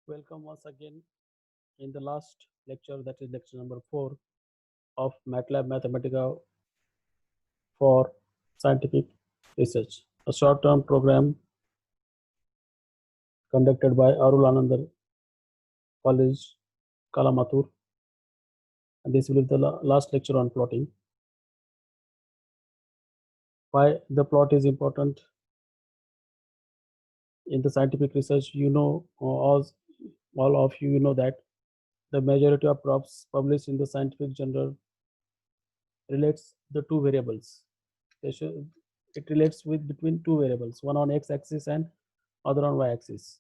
Welcome once again in the last lecture, that is lecture number 4 of MATLAB Mathematica for Scientific Research, a short-term program conducted by Arul Anandar College, Kalamathur. And this will be the last lecture on plotting. Why the plot is important in the scientific research, all of you know that the majority of props published in the scientific journal relates the two variables. It relates with between two variables, one on x-axis and other on y-axis.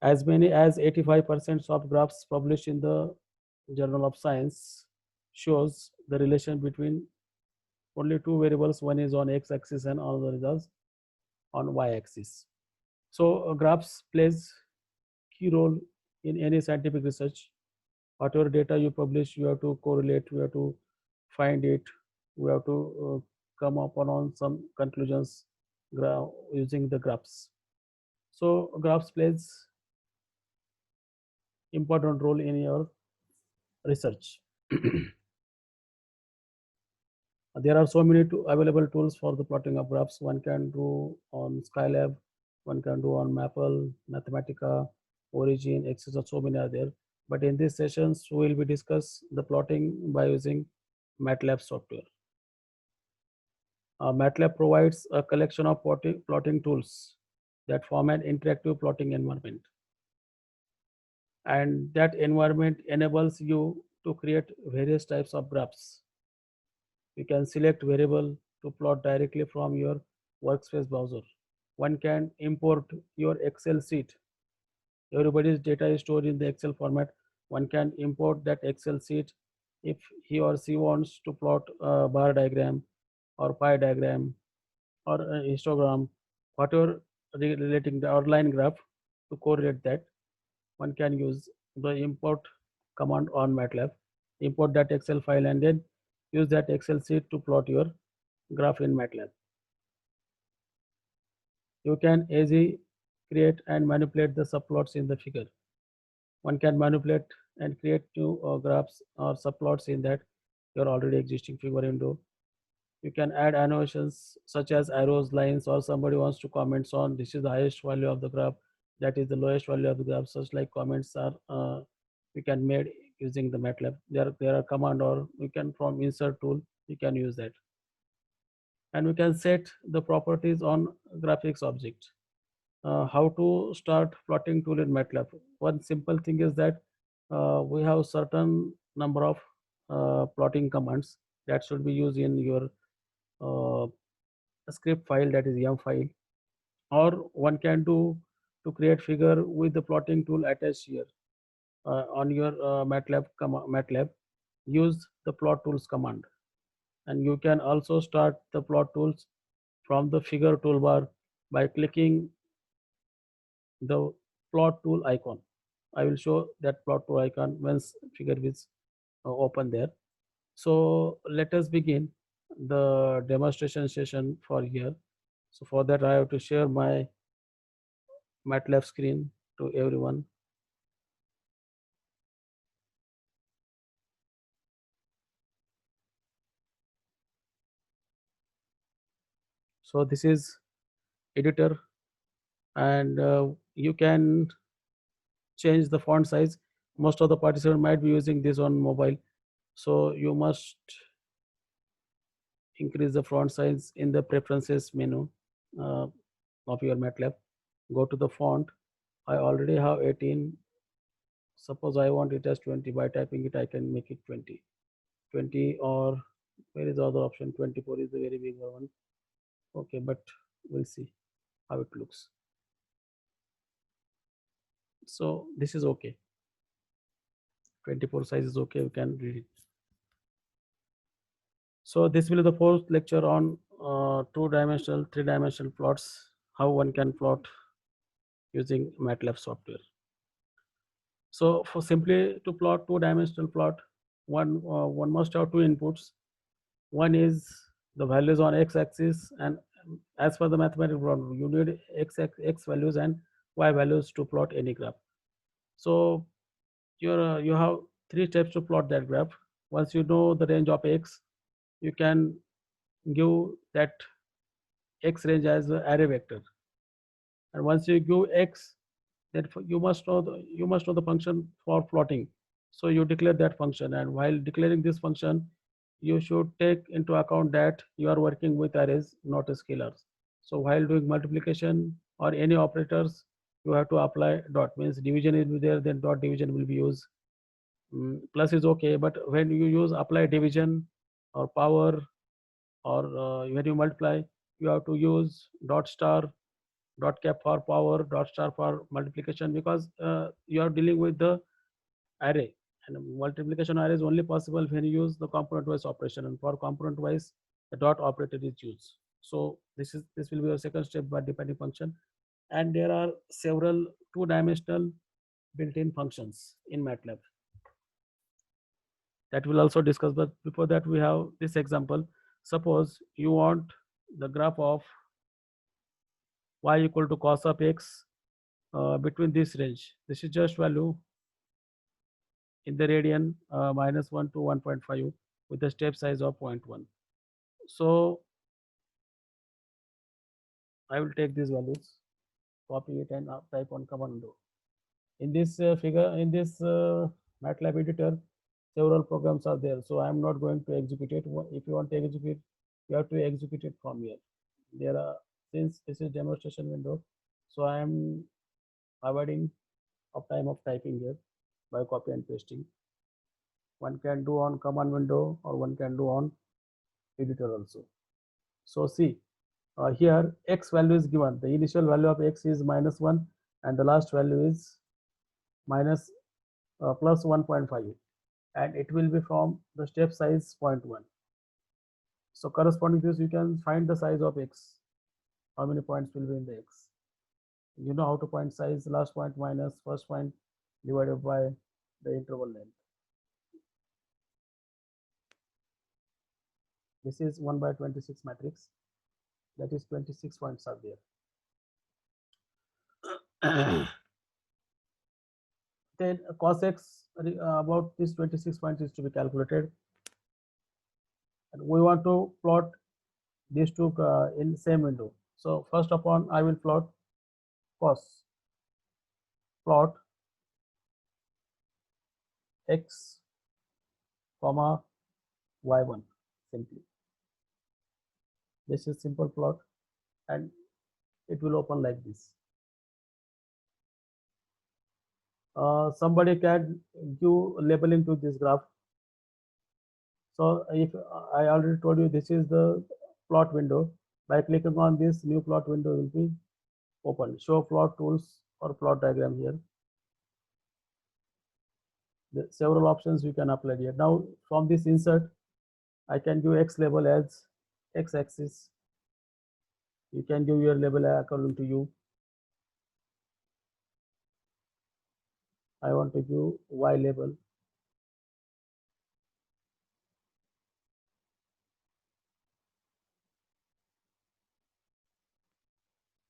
As many as 85% of graphs published in the Journal of Science shows the relation between only two variables. One is on x-axis and another is on y-axis. So graphs plays key role in any scientific research. Whatever data you publish, you have to correlate, you have to find it, we have to come up on some conclusions using the graphs. So graphs plays important role in your research. There are so many available tools for the plotting of graphs. One can do on Skylab, one can do on Maple, Mathematica, Origin, etc. So many are there. But in these sessions, we will be discuss the plotting by using MATLAB software. MATLAB provides a collection of plotting tools that form an interactive plotting environment. And that environment enables you to create various types of graphs. You can select variable to plot directly from your workspace browser. One can import your Excel sheet. Everybody's data is stored in the Excel format. One can import that Excel sheet if he or she wants to plot a bar diagram or pie diagram or a histogram, whatever relating the outline graph to correlate that. One can use the import command on MATLAB, import that Excel file and then use that Excel sheet to plot your graph in MATLAB. You can easily create and manipulate the subplots in the figure. One can manipulate and create two graphs or subplots in that your already existing figure window. You can add annotations such as arrows, lines, or somebody wants to comment on this is the highest value of the graph, that is the lowest value of the graph. Such like comments are we can made using the MATLAB. There are command, or you can from insert tool you can use that, and we can set the properties on graphics object. How to start plotting tool in MATLAB? One simple thing is that we have certain number of plotting commands that should be used in your uh, script file, that is yum file, or one can do to create figure with the plotting tool attached here on your MATLAB. Use the plot tools command, and you can also start the plot tools from the figure toolbar by clicking the plot tool icon. I will show that plot tool icon once figure is open there. So let us begin the demonstration session for here. So for that I have to share my MATLAB screen to everyone. So this is editor, and you can change the font size. Most of the participants might be using this on mobile, so you must increase the font size in the preferences menu uh, of your MATLAB. Go to the font. I already have 18. Suppose I want it as 20. By typing it, I can make it 20. 20, or where is the other option? 24 is the very big one. Okay, but we'll see how it looks. So this is okay. 24 size is okay. We can read it. So this will be the fourth lecture on two-dimensional, three-dimensional plots. How one can plot using MATLAB software. So for simply to plot two-dimensional plot, one must have two inputs. One is the values on x-axis, and as per the mathematical problem, you need x values and y values to plot any graph. So you have three steps to plot that graph. Once you know the range of x, you can give that x range as an array vector. And once you give x, then you must know the function for plotting. So you declare that function, and while declaring this function, you should take into account that you are working with arrays, not scalars. So while doing multiplication or any operators, you have to apply dot. Means division is there, then dot division will be used. Plus is okay, but when you use apply division or power, or when you multiply, you have to use dot star, dot cap for power, dot star for multiplication, because you are dealing with the array, and multiplication array is only possible when you use the component wise operation, and for component wise the dot operator is used. So this will be a second step by depending function. And there are several two-dimensional built-in functions in MATLAB that we'll also discuss. But before that, we have this example. Suppose you want the graph of y equal to cos of x between this range. This is just value in the radian -1 to 1.5 with the step size of 0.1. So I will take these values, copy it, and type on command window. In this in this MATLAB editor, several programs are there. So I am not going to execute it. If you want to execute, you have to execute it from here. There are, since this is demonstration window, so I am avoiding of time of typing here by copy and pasting. One can do on command window, or one can do on editor also. So see, here x value is given. The initial value of x is -1, and the last value is minus plus 1.5, and it will be from the step size 0.1. So corresponding to this, you can find the size of x. How many points will be in the x? You know how to find size, last point minus first point divided by the interval length. This is 1 by 26 matrix. That is 26 points are there. Then cos x about this 26 points is to be calculated. And we want to plot these two in same window. So first upon, I will plot cos, plot x comma y1 simply. This is simple plot, and it will open like this. Somebody can give labeling to this graph. So if I already told you, this is the plot window. By clicking on this, new plot window will be open. Show plot tools or plot diagram here. The several options you can apply here. Now from this insert, I can give x label as x-axis. You can give your label according to you. I want to give y label.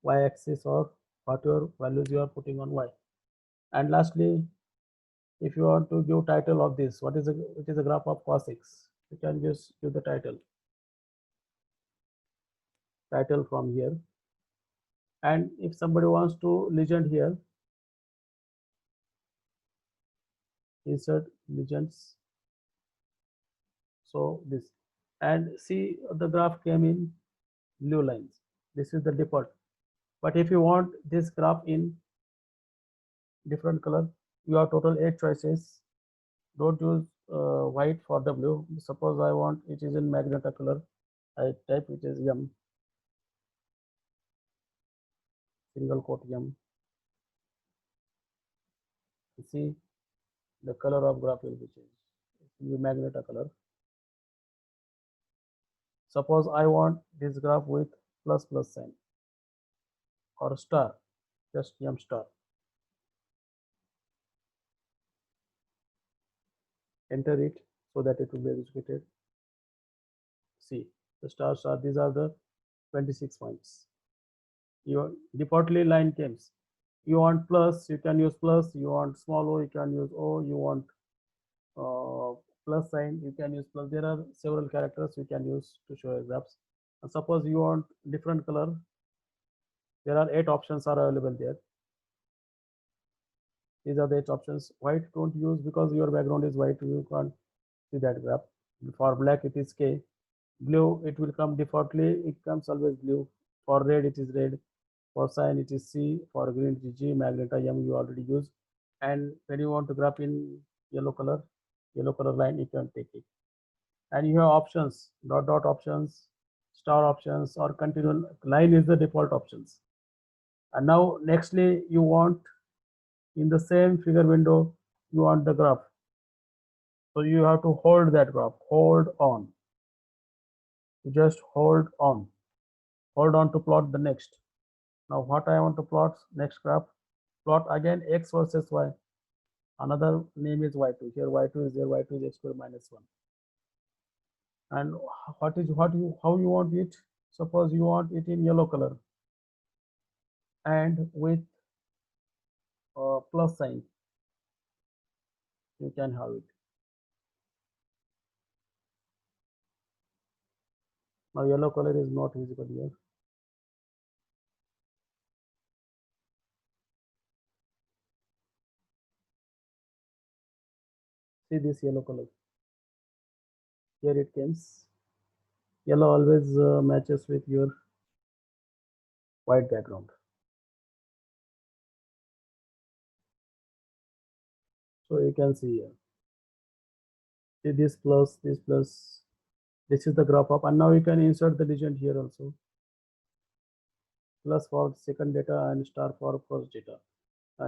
Y-axis, or whatever values you are putting on y. And lastly, if you want to give title of this, it is a graph of cos x, you can just give the title from here. And if somebody wants to legend here, insert legends. So this, and see the graph came in blue lines. This is the default. But if you want this graph in different color, you have total 8 choices. Don't use white for W. Suppose I want it is in magenta color. I type it is M, single quote M. See, the color of graph will be changed. It will be magenta color. Suppose I want this graph with plus sign or star, just M star. Enter it so that it will be executed. See, the stars are, these are the 26 points. Your defaultly line comes. You want plus, you can use plus. You want small o, you can use o. You want plus sign, you can use plus. There are several characters you can use to show graphs. And suppose you want different color, there are 8 options are available there. These are the 8 options. White don't use because your background is white, you can't see that graph. For black it is K. Blue it will come defaultly, it comes always blue. For red it is red. For cyan it is C. For green it is G. Magenta M you already use. And when you want to graph in yellow color line, you can take it. And you have options, dot options, star options, or continual line is the default options. And now nextly you want in the same figure window, you want the graph. So you have to hold that graph, hold on. You just hold on to plot the next. Now what I want to plot next graph, plot again x versus y. Another name is y2. Here y2 is there, y2 is x square minus 1. And how you want it? Suppose you want it in yellow color and with plus sign, you can have it. Now yellow color is not visible here. See this yellow color. Here it comes. Yellow always matches with your white background. So you can see here. See this plus, this plus. This is the graph up, and now you can insert the legend here also. Plus for second data and star for first data.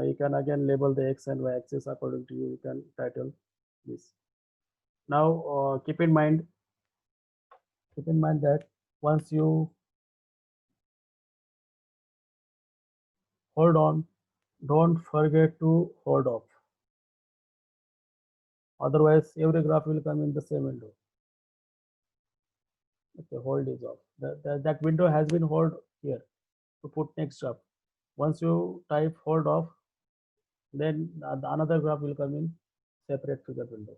You can again label the x and y axis according to you. You can title this. Now keep in mind that once you hold on, don't forget to hold off. Otherwise, every graph will come in the same window. Okay, hold is off. That window has been hold here to put next graph. Once you type hold off, then another graph will come in separate figure window.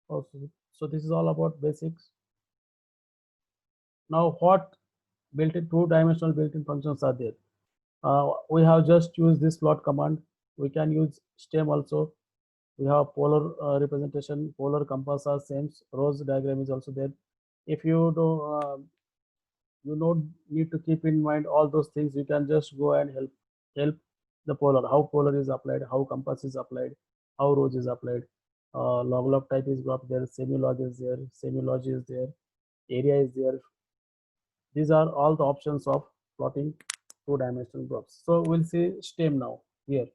So this is all about basics. Now what built-in two-dimensional built-in functions are there? We have just used this plot command. We can use stem also. We have polar representation, polar compass are same. Rose diagram is also there. If you do, you don't need to keep in mind all those things. You can just go and help the polar, how polar is applied, how compass is applied, how rose is applied. Log type is graph there, semi-log is there, semi-log is there, area is there. These are all the options of plotting two-dimensional graphs. So we'll see stem now here.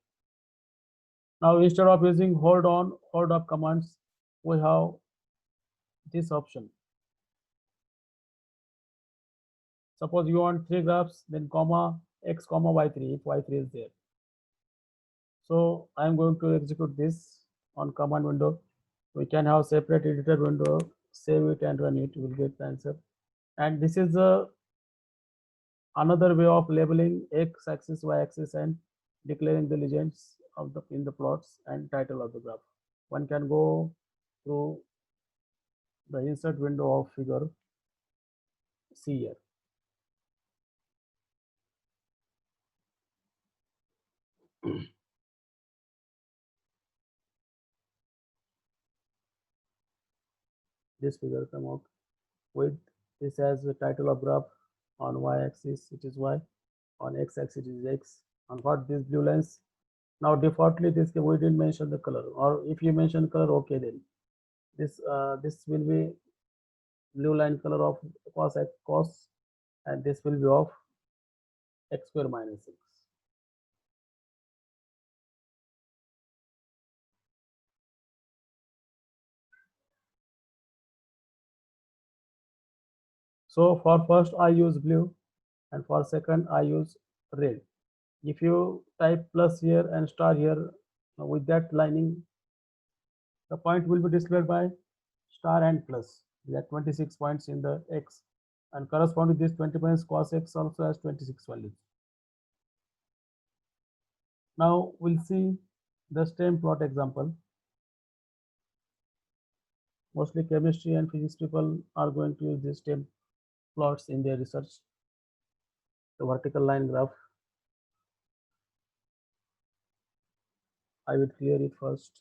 Now instead of using hold on, hold up commands, we have this option. Suppose you want 3 graphs, then comma x comma y3 if y3 is there. So I am going to execute this on command window. We can have separate editor window, save it and run it. You will get the answer. And this is another way of labeling x axis, y axis, and declaring the legends of the in the plots and title of the graph. One can go through the insert window of figure C here. This figure come out with this as the title of graph. On y-axis it is y, on x-axis it is x. On what this blue lines? Now defaultly this we didn't mention the color, or if you mention color, okay, then this will be blue line color of cos, and this will be of x square minus 6. So for first I use blue, and for second I use red. If you type plus here and star here, with that lining, the point will be displayed by star and plus. There are 26 points in the x, and corresponding to this 20 minus cos x also has 26 values. Now we'll see the stem plot example. Mostly chemistry and physics people are going to use these stem plots in their research. The vertical line graph. I will clear it first.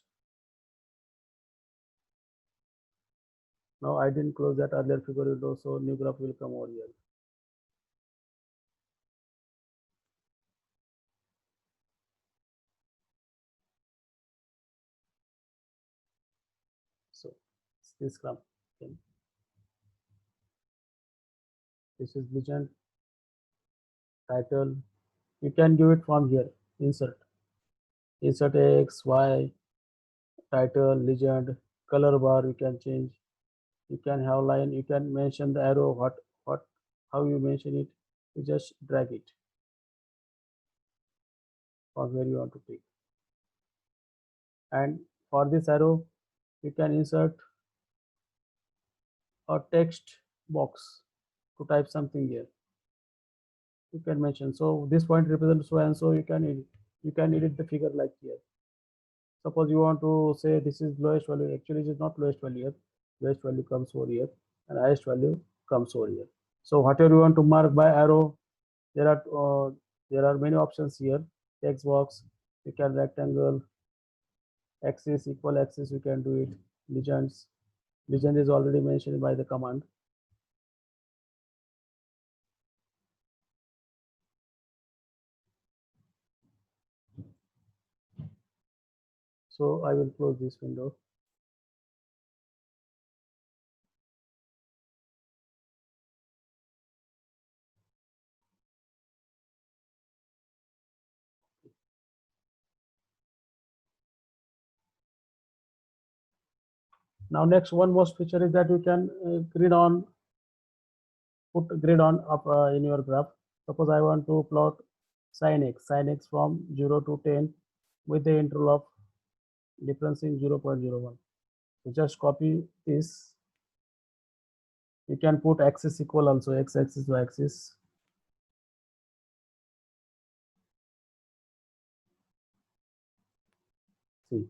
Now I didn't close that earlier figure window, so new graph will come over here. So this graph. Okay. This is legend, title. You can give it from here. Insert X, Y, title, legend, color bar. You can change. You can have line. You can mention the arrow. What, how you mention it. You just drag it from where you want to pick. And for this arrow, you can insert a text box to type something here. You can mention, so this point represents so and so. You can edit the figure like here. Suppose you want to say this is lowest value. Actually, it is not lowest value here. Lowest value comes over here, and highest value comes over here. So whatever you want to mark by arrow, there are many options here. Text box, you can rectangle, axis, equal axis, you can do it. Legends, legend is already mentioned by the command. So I will close this window. Now next one most feature is that you can put grid on up in your graph. Suppose I want to plot sin x from 0 to 10 with the interval of difference in 0.01. So just copy this. You can put axis equal also, x axis, y axis. See,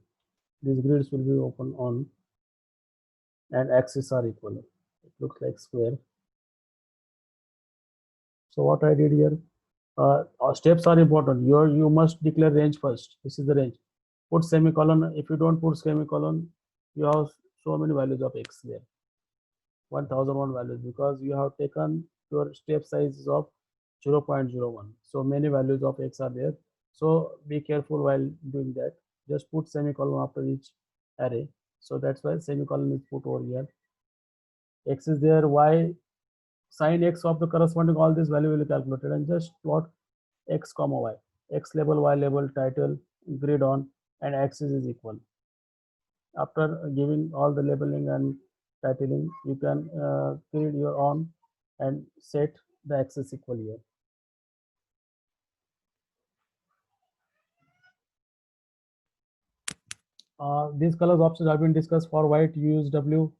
these grids will be open on and axes are equal. It looks like square. So what I did here, steps are important. You must declare range first. This is the range. Put semicolon. If you don't put semicolon, you have so many values of x there. 1001 values because you have taken your step sizes of 0.01. So many values of x are there. So be careful while doing that. Just put semicolon after each array. So that's why semicolon is put over here. X is there, y, sin x of the corresponding all this value will be calculated, and just plot x comma y. X label, y label, title, grid on, and axis is equal. After giving all the labeling and titling, you can create your own and set the axis equal here. These colors options have been discussed. For white, use W.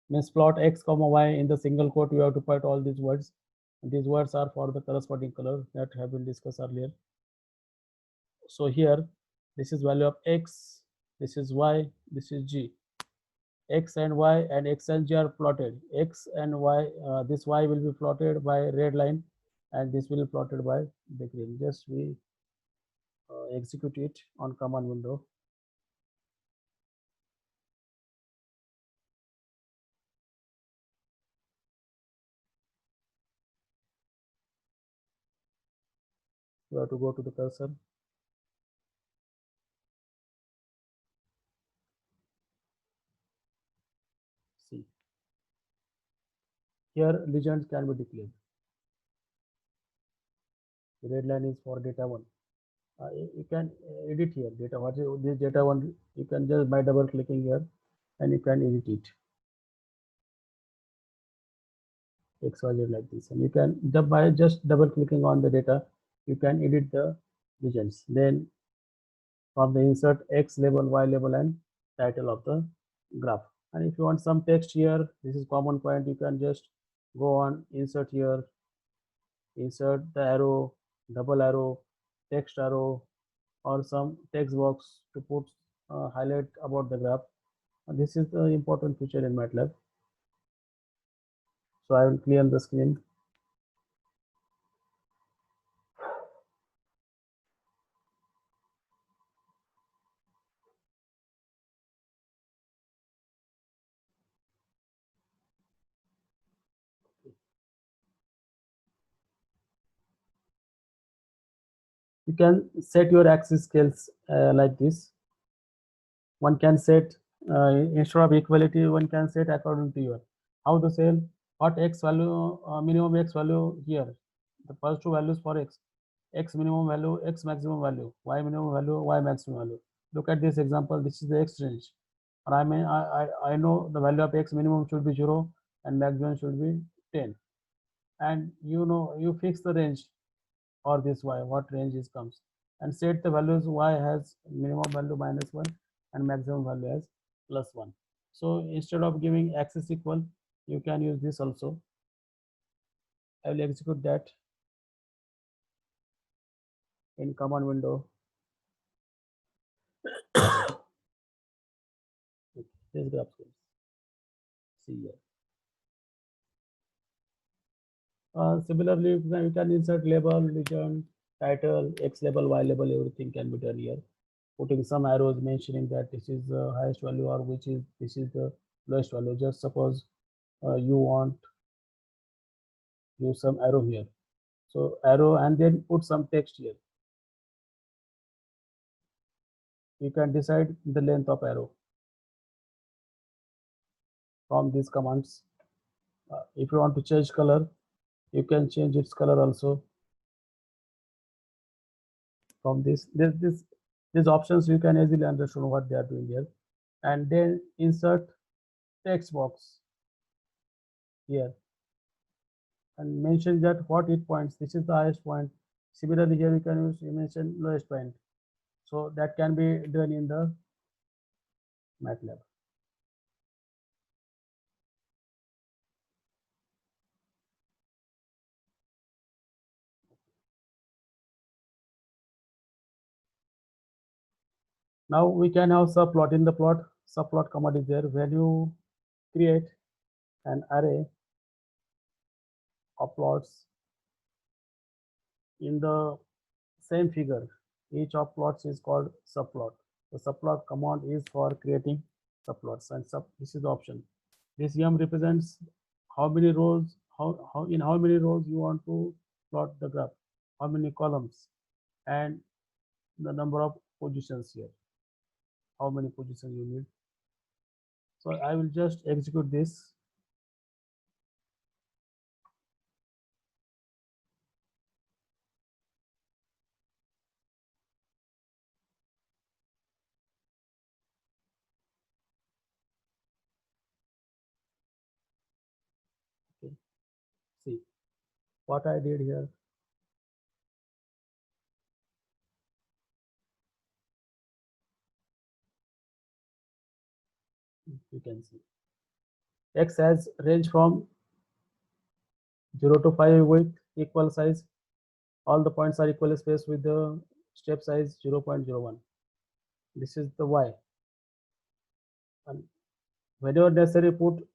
Means plot x comma y in the single quote. You have to put all these words. These words are for the corresponding color that have been discussed earlier. So here, this is value of x, this is y, this is g. X and y and x and g are plotted. X and y, this y will be plotted by red line, and this will be plotted by the green. Just we execute it on command window. You have to go to the cursor. See, here legends can be declared. The red line is for data one. You can edit here data. What is this data one? You can just by double clicking here, and you can edit it. XYZ like this, and you can by just double clicking on the data, you can edit the legends. Then from the insert X label, Y label, and title of the graph. And if you want some text here, this is common point. You can just go on, insert here, insert the arrow, double arrow, text arrow, or some text box to put highlight about the graph. This is the important feature in MATLAB. So I will clear the screen. You can set your axis scales like this. One can set instead of equality, one can set according to your how to say what x value, minimum x value here. The first two values for x minimum value, x maximum value, y minimum value, y maximum value. Look at this example. This is the x range. And I know the value of x minimum should be 0 and maximum should be 10. And you know you fix the range or this y, what range is comes, and set the values y has minimum value -1 and maximum value as +1. So instead of giving axis equal, you can use this also. I will execute that in command window. This graph scales. See here. Similarly, you can insert label, region, title, X label, Y label, everything can be done here. Putting some arrows mentioning that this is the highest value or which is this is the lowest value. Just suppose you want use some arrow here. So arrow and then put some text here. You can decide the length of arrow from these commands. If you want to change color, you can change its color also from these options. You can easily understand what they are doing here, and then insert text box here and mention that what it points. This is the highest point. Similarly, here you can use you mention lowest point. So that can be done in the MATLAB. Now we can have subplot. In the plot, subplot command is there. When you create an array of plots in the same figure, each of plots is called subplot. The subplot command is for creating subplots, and this is the option. This yum represents how many rows, how in how many rows you want to plot the graph, how many columns, and the number of positions here, how many positions you need. So I will just execute this. Okay. See what I did here. You can see X has range from 0 to 5 with equal size. All the points are equally spaced with the step size 0.01. This is the Y. And whenever necessary, put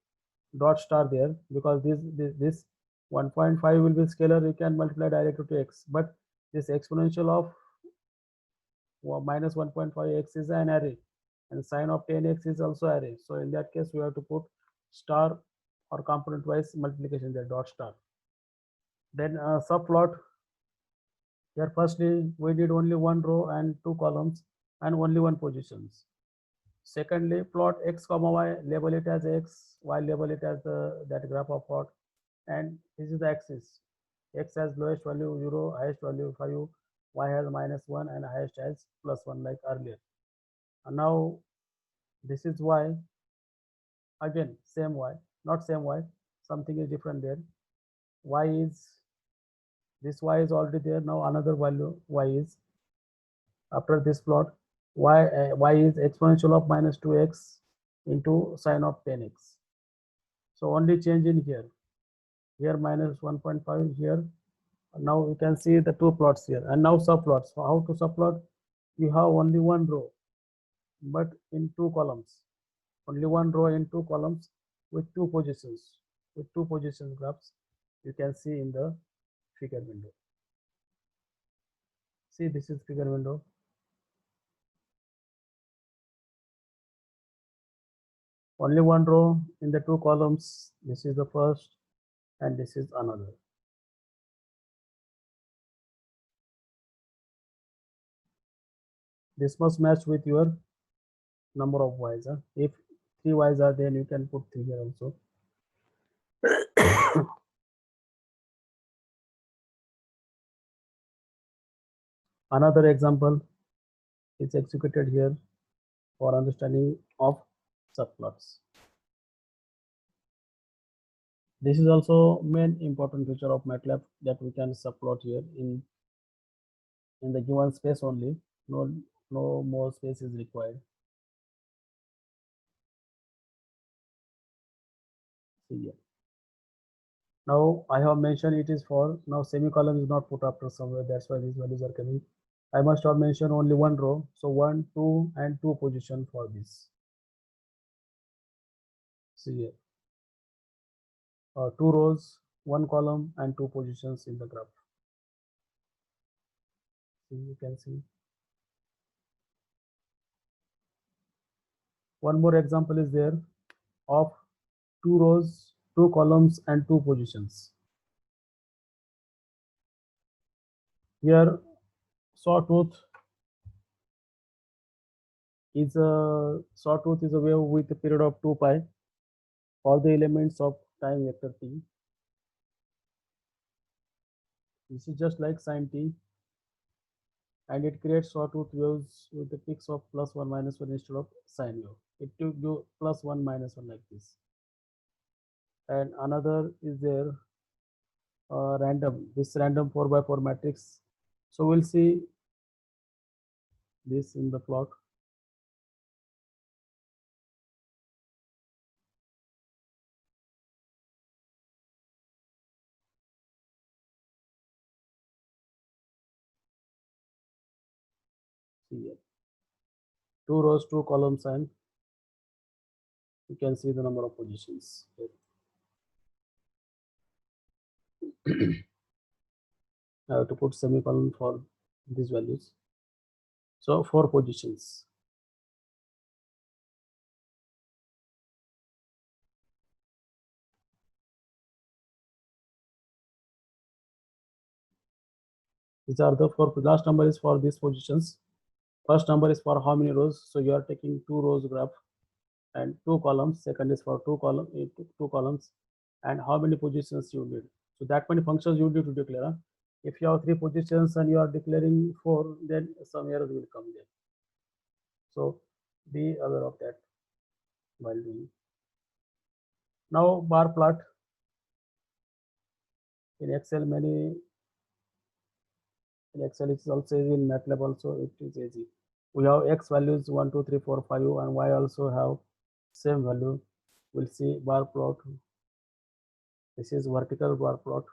dot star there, because this 1.5 will be scalar. You can multiply directly to x, but this exponential of minus 1.5 x is an array, and sine of 10x is also array. So in that case, we have to put star or component wise multiplication there, dot star. Then subplot. Here firstly we need only one row and two columns and only one positions. Secondly, plot x comma y, label it as x, y label it as that graph of plot, and this is the axis. X has lowest value 0, highest value 5, y has -1, and highest has +1 like earlier. And now this is y, again same y, not same y, something is different there. Y is, this y is already there. Now another value y is, after this plot, y is exponential of -2x into sine of 10x. So only change in here. here minus 1.5 here. Now we can see the two plots here, and now subplots. So how to subplot? You have only one row, but in two columns. Only one row in two columns with two positions. With two position graphs, you can see in the figure window. See, this is figure window. Only one row in the two columns. This is the first, and this is another. This must match with your number of y's. If three y's are there, you can put three here also. Another example is executed here for understanding of subplots. This is also main important feature of MATLAB, that we can subplot here in the given space only. No more space is required. See here. Now I have mentioned it is for, now semicolon is not put after somewhere, that's why these values are coming. I must have mentioned only one row, so 1, 2 and 2 position for this. See here, 2 rows, 1 column and 2 positions in the graph. See, you can see. One more example is there of 2 rows, 2 columns and 2 positions. Here sawtooth is a wave with a period of 2 pi for the elements of time vector t. This is just like sine t, and it creates sawtooth waves with the peaks of +1 -1 instead of sine wave. It will do +1 -1 like this. And another is there random, this random 4x4 matrix. So we'll see this in the plot. See here, 2 rows, 2 columns, and you can see the number of positions here. I have to put semicolon for these values. So 4 positions. These are the 4. Last number is for these positions. First number is for how many rows. So you are taking 2 rows graph and 2 columns. Second is for 2 columns, and how many positions you need. So that many functions you need to declare. If you have 3 positions and you are declaring 4, then some errors will come there. So be aware of that while doing. Now bar plot in Excel, in Excel it's also easy, in MATLAB also it is easy. We have X values 1, 2, 3, 4, 5, and Y also have same value. We'll see bar plot. This is vertical bar plot.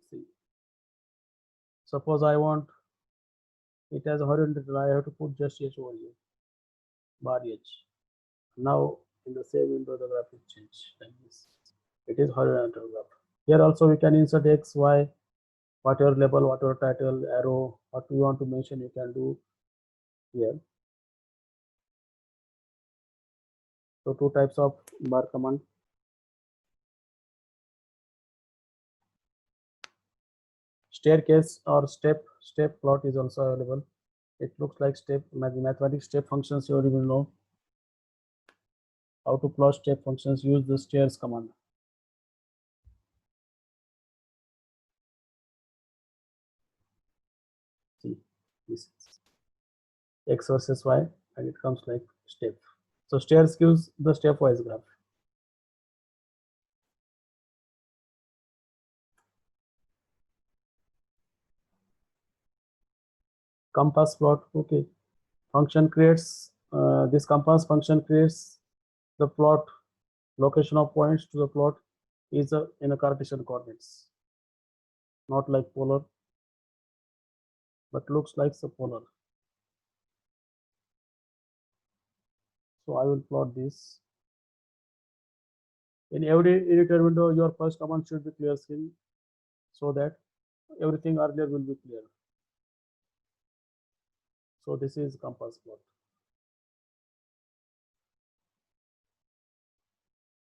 See, suppose I want it as horizontal, I have to put just H over here, bar H. Now in the same window the graph is changed like this. It is horizontal graph. Here also we can insert X, Y, whatever label, whatever title, arrow, what we want to mention, you can do here. So 2 types of bar command. Staircase or step plot is also available. It looks like step mathematics step functions. You already will know how to plot step functions. Use the stairs command. See, this is X versus Y, and it comes like step. So stairs gives the stepwise graph. Compass plot, okay. function creates this compass function creates the plot location of points to the plot is in a Cartesian coordinates, not like polar, but looks like the polar. So I will plot this. In every editor window, your first command should be clear screen so that everything earlier will be clear. So this is compass plot.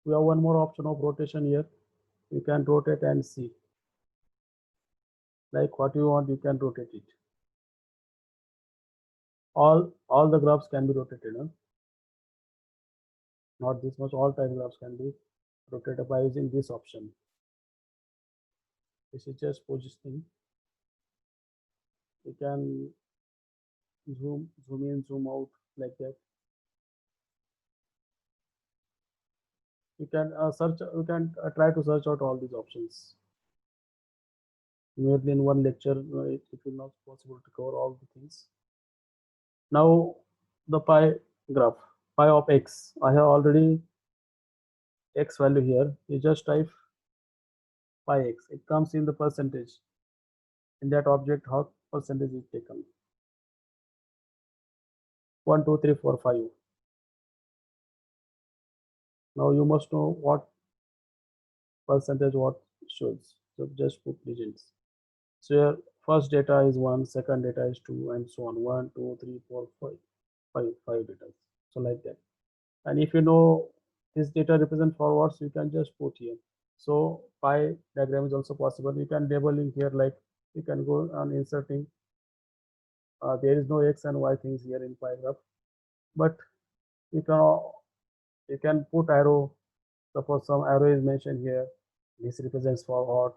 We have one more option of rotation here. You can rotate and see. Like what you want, you can rotate it. All the graphs can be rotated. Huh? Not this much, all time graphs can be rotated by using this option. This is just positioning. You can zoom in, zoom out like that. You can search. You can try to search out all these options. Merely in one lecture, it will not possible to cover all the things. Now the pi graph, pi of x. I have already x value here. You just type pi x. It comes in the percentage. In that object, how percentage is taken? 1, 2, 3, 4, 5. Now you must know what percentage what shows. So just put digits. So your first data is 1, second data is 2, and so on. 1, 2, 3, 4, 5 data. So like that. And if you know this data represent forwards, you can just put here. So pi diagram is also possible. You can labeling here, like you can go on inserting. There is no x and y things here in pi graph, but you can put arrow. Suppose some arrow is mentioned here. This represents forward,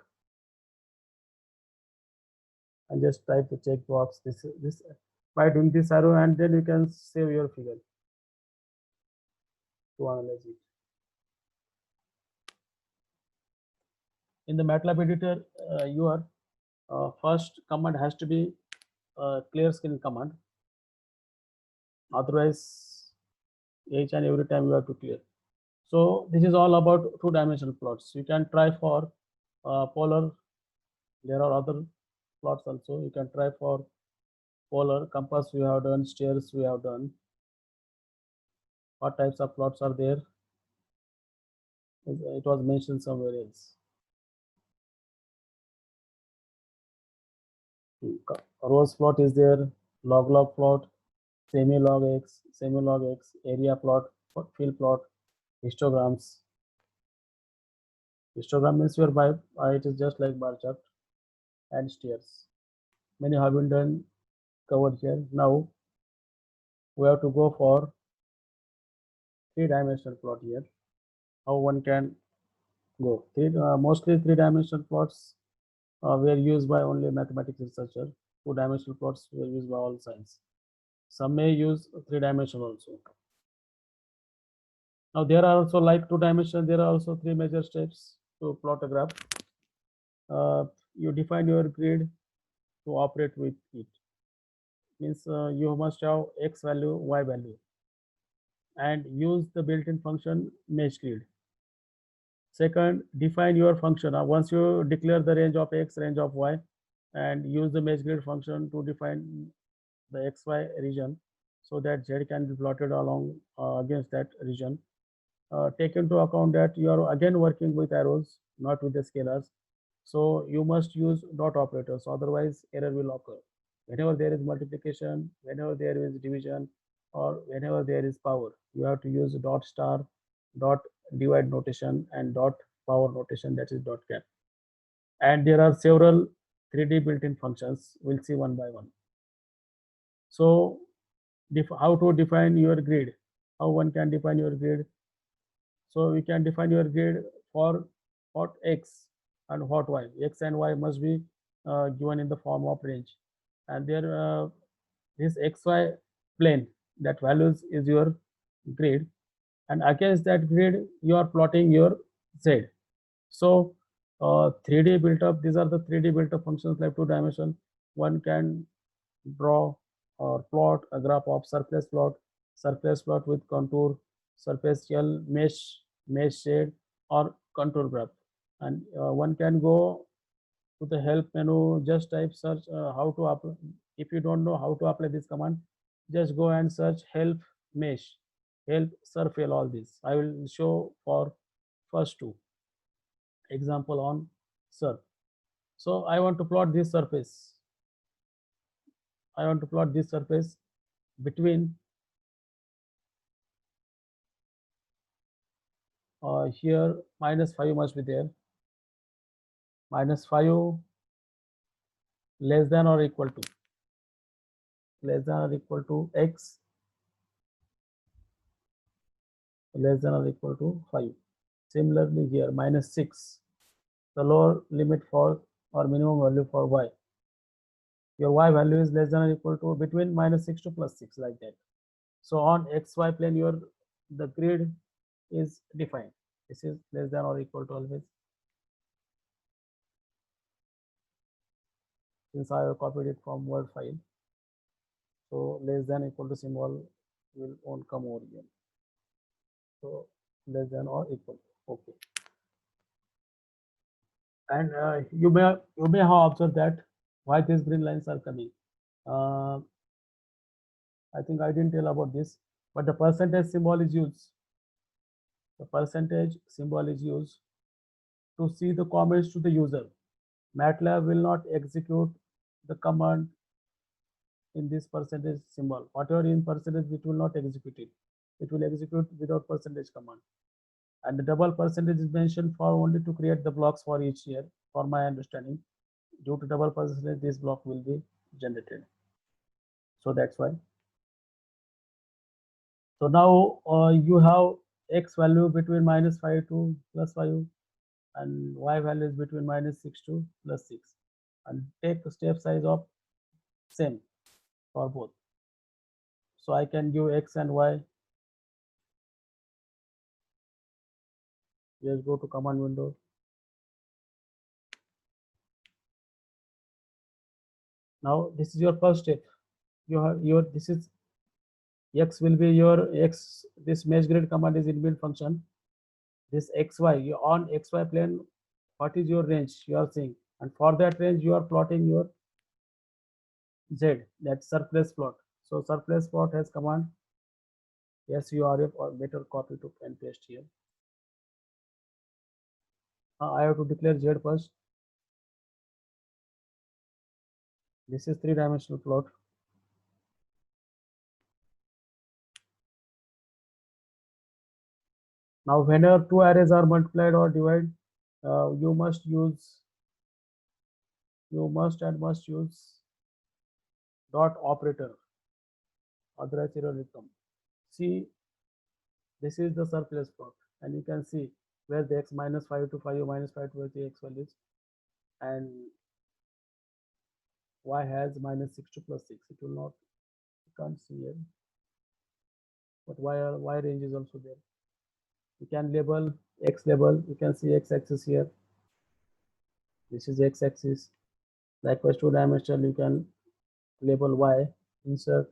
and just type the checkbox. This by doing this arrow, and then you can save your figure to analyze it. In the MATLAB editor, your first command has to be clear screen command. Otherwise, each and every time you have to clear. So this is all about two-dimensional plots. You can try for polar. There are other plots also. You can try for polar, compass we have done, stairs we have done. What types of plots are there? It was mentioned somewhere else. Rose plot is there, log plot, semi-log x, area plot, fill plot, histograms. Histogram means your by it is just like bar chart, and stairs. Many have been done covered here. Now we have to go for three-dimensional plot here. How one can go? Mostly three-dimensional plots were used by only mathematics researcher. Two-dimensional plots were used by all science. Some may use three-dimensional also. Now there are also like two-dimensional. There are also three major steps to plot a graph. You define your grid to operate with it. Means you must have x value, y value, and use the built-in function mesh grid. Second, define your function. Once you declare the range of x, range of y, and use the mesh grid function to define the xy region, so that z can be plotted along against that region. Take into account that you are again working with arrows, not with the scalars. So you must use dot operators, otherwise error will occur. Whenever there is multiplication, whenever there is division, or whenever there is power, you have to use dot star, dot divide notation, and dot power notation, that is dot cap. And there are several 3D built-in functions. We'll see one by one. So how to define your grid? How one can define your grid? So we can define your grid for hot x and hot y. X and y must be given in the form of range, and there this xy plane, that values is your grid, and against that grid you are plotting your z. So 3D built up. These are the 3D built up functions like two dimension. One can draw or plot a graph of surface plot with contour, surface shell, mesh shade, or contour graph. And one can go to the help menu, just type search how to apply. If you don't know how to apply this command, just go and search help mesh, help surface, all this. I will show for first two example on surf. So I want to plot this surface. I want to plot this surface between here -5 must be there, -5 less than or equal to x less than or equal to 5. Similarly here -6, the lower limit for or minimum value for y. Your y value is less than or equal to between -6 to +6, like that. So on xy plane, your the grid is defined. This is less than or equal to always. Since I have copied it from Word file, so less than equal to symbol won't come over here. So less than or equal to, okay. And you may have observed that why these green lines are coming. Uh, I think I didn't tell about this, but the percentage symbol is used. The percentage symbol is used to see the comments to the user. MATLAB will not execute the command in this percentage symbol. Whatever in percentage, it will not execute it. It will execute without percentage command. And the double percentage is mentioned for only to create the blocks for each year, for my understanding. Due to double percentage, this block will be generated. So that's why. So now you have x value between -5 to +5, and y value is between -6 to +6. And take the step size of same for both. So I can give x and y. Just go to command window. Now this is your first step. You have your this is x will be your x. This mesh grid command is inbuilt function. This xy, you on xy plane, what is your range you are seeing, and for that range you are plotting your z, that surface plot. So surface plot has command surf, or better copy to and paste here. I have to declare z first. This is 3-dimensional plot. Now whenever two arrays are multiplied or divided, you must use dot operator, otherwise error will come. See, this is the surface plot, and you can see where the x -5 to 5 -5 to the x values, and y has -6 to +6. It will not, you can't see here, but y range is also there. You can label x label. You can see x-axis here. This is x-axis. Likewise, 2-dimensional, you can label y, insert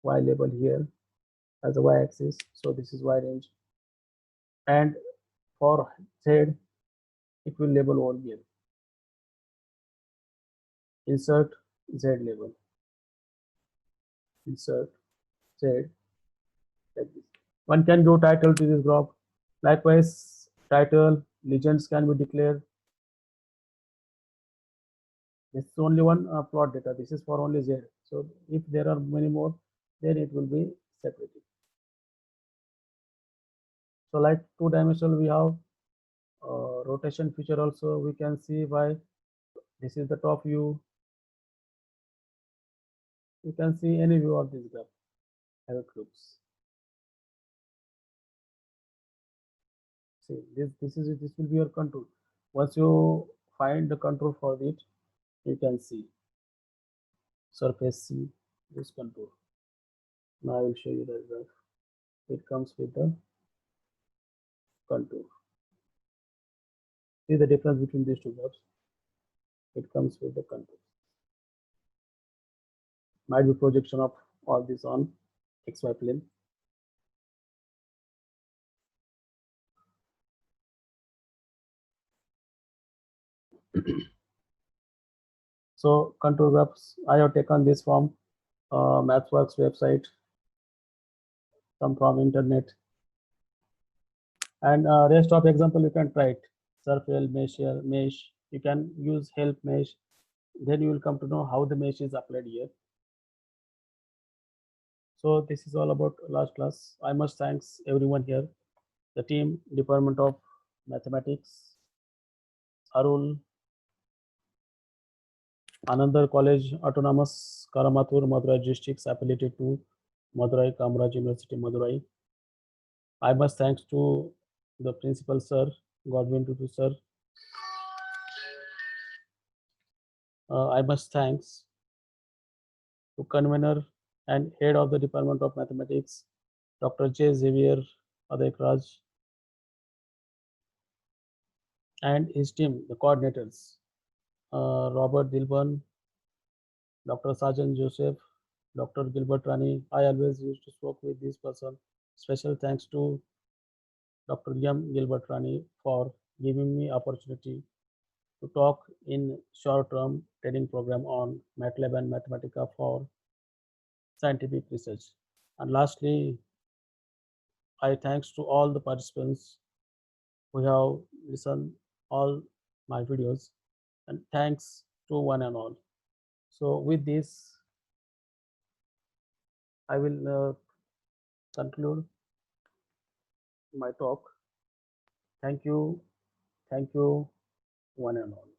y label here as a y-axis. So this is y range. And for z, it will label over here. Insert z label. Insert z, like this. One can do title to this graph. Likewise, title, legends can be declared. This is only one plot data. This is for only z. So if there are many more, then it will be separated. So like 2-dimensional, we have rotation feature also. We can see by this is the top view. You can see any view of this graph, how it looks. See, this will be your control. Once you find the control for it, you can see surface C, this contour. Now I will show you the graph. It comes with the contour. See the difference between these two graphs. It comes with the contour. might be projection of all this on XY plane. So contour graphs, I have taken this from MathWorks website, some from internet, and rest of example you can try it. Surface mesh. You can use help mesh. Then you will come to know how the mesh is applied here. So this is all about last class. I must thanks everyone here, the team, Department of Mathematics, Arul, Anandar College, Autonomous, Karamathur, Madurai districts affiliated to Madurai, Kamaraj University, Madurai. I must thanks to the principal sir, Godwin Tutu sir. I must thanks to convener and head of the Department of Mathematics, Dr. J. Xavier Adekraj, and his team, the coordinators, Robert Dilban, Dr. Sajan Joseph, Dr. Gilbert Rani. I always used to spoke with this person. Special thanks to Dr. M. Gilbert Rani for giving me opportunity to talk in short-term training program on MATLAB and Mathematica for scientific research. And lastly, I thanks to all the participants who have listened all my videos, and thanks to one and all. So with this, I will conclude my talk. Thank you, one and all.